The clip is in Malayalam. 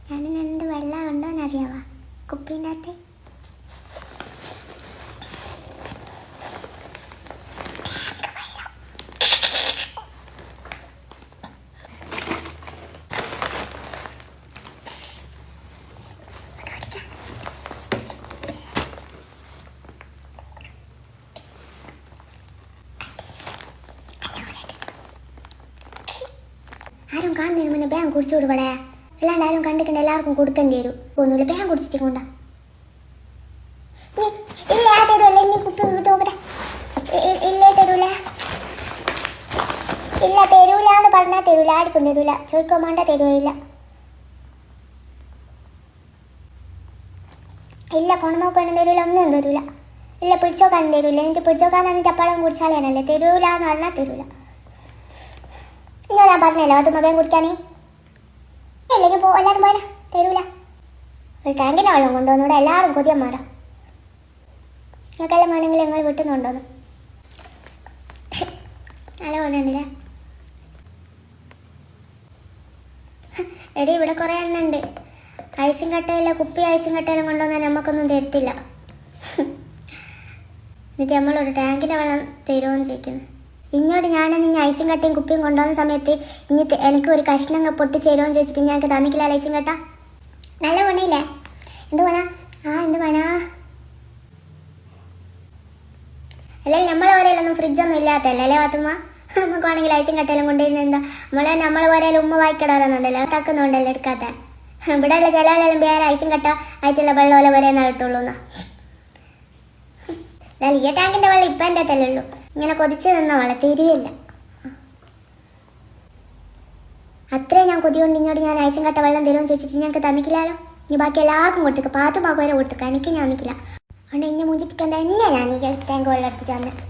ഞാൻ എന്ത് വെള്ളം ഉണ്ടോയെന്നറിയാവാ കുപ്പീൻ്റെ അകത്ത്. ആരും കാണുന്നതിന് മുന്നേ ബാങ്ക് കുടിച്ചു വിടുപടേ, അല്ലാണ്ട് ആരും കണ്ടിട്ടുണ്ട് എല്ലാവർക്കും കൊടുക്കേണ്ടി വരും. ഒന്നുമില്ല, ബാങ്ക് കുടിച്ചിട്ട് കൊണ്ട. ഇല്ല തരൂല, ഇനി കുപ്പി നോക്കട്ടെ. ഇല്ലേ തരൂല, ഇല്ല തരൂല എന്ന് പറഞ്ഞാൽ തരൂല, ആർക്കും തരൂല. ചോദിക്കാൻ വേണ്ട തരുവയില്ല. ഇല്ല കൊണ്ടു നോക്കാനും തരൂല, ഒന്നും തരൂല. ഇല്ല പിടിച്ചോക്കാനും തരൂല. എനിക്ക് പിടിച്ചോക്കാൻ തന്നിട്ട് അപ്പഴം കുടിച്ചാലേനല്ലേ. തരൂല എന്ന് പറഞ്ഞാൽ തരൂല. നിങ്ങൾ ഞാൻ പറഞ്ഞല്ലോ അത് മൊബൈൽ കുടിക്കാനേ. ഇല്ലെങ്കിൽ പോ, എല്ലാവരും പോരാ. തരൂല. ഒരു ടാങ്കിൻ്റെ വെള്ളം കൊണ്ടുവന്നൂടെ, എല്ലാവരും കൊതിയന്മാരാ. നിങ്ങൾക്കെല്ലാം വേണമെങ്കിൽ നിങ്ങൾ വീട്ടിൽ നിന്ന് കൊണ്ടുവന്നു. നല്ല കൊണ്ടുവന്നില്ലേ എടി, ഇവിടെ കുറേ എണ്ണ ഉണ്ട്. ഐസും കട്ടയില്ല, കുപ്പി ഐസും കട്ടയിലും കൊണ്ടുവന്നാൽ നമുക്കൊന്നും തരത്തില്ല. എന്നിട്ട് നമ്മളൊരു ടാങ്കിൻ്റെ വെള്ളം തരുമെന്ന് ചോദിക്കുന്നു. ഇങ്ങോട്ട് ഞാൻ നിന്നെ ഐസും കട്ടയും കുപ്പിയും കൊണ്ടുവന്ന സമയത്ത് ഇനി എനിക്ക് ഒരു കഷ്ണം പൊട്ടിച്ചേരുമെന്ന് ചോദിച്ചിട്ട് ഞങ്ങൾക്ക് തന്നിക്കില്ല ഐസും കട്ട. നല്ല പണിയില്ലേ? എന്ത് പണാ? എന്ത് പണാ? അല്ലെങ്കിൽ നമ്മളെ പോലെയൊന്നും ഫ്രിഡ്ജൊന്നും ഇല്ലാത്തല്ലേ അല്ലേ പാത്തുമ്മ? നമുക്ക് വേണമെങ്കിൽ ഐസും കട്ടയിലും കൊണ്ടുവരുന്ന എന്താ? നമ്മളെ പോലെയും ഉമ്മ വായിക്കടവരുന്നുണ്ടല്ലോ, തക്കുന്നുണ്ടല്ലോ എടുക്കാത്ത. ഇവിടെയുള്ള ചിലരെല്ലാം വേറെ ഐസും കട്ട ആയിട്ടുള്ള വെള്ളം പോലെ വരെ കിട്ടുള്ളൂ എന്നാ. എന്നാൽ ഈ ടാങ്കിൻ്റെ വെള്ളം ഇപ്പം എൻ്റെ തല്ലേ ഉള്ളൂ. ഇങ്ങനെ കൊതിച്ച് നിന്ന വള തരുവില്ല. അത്രയും ഞാൻ കൊതി കൊണ്ട് ഇങ്ങോട്ട് ഞാൻ ഐസും കട്ട വെള്ളം തരുമെന്ന് ചോദിച്ചിട്ട് ഞങ്ങൾക്ക് തന്നിക്കില്ലല്ലോ. ഇനി ബാക്കി എല്ലാവർക്കും കൊടുത്തേക്ക്, പാത്തുമാക്ക് വരെ കൊടുത്തേക്ക്. എനിക്ക് ഞാൻ നിൽക്കില്ല. അതുകൊണ്ട് ഇന്നെ മൂഞ്ചിപ്പിക്കാൻ തന്നെ ഞാൻ ഈ ടാങ്ക് വെള്ളം എടുത്തിട്ട് വന്നത്.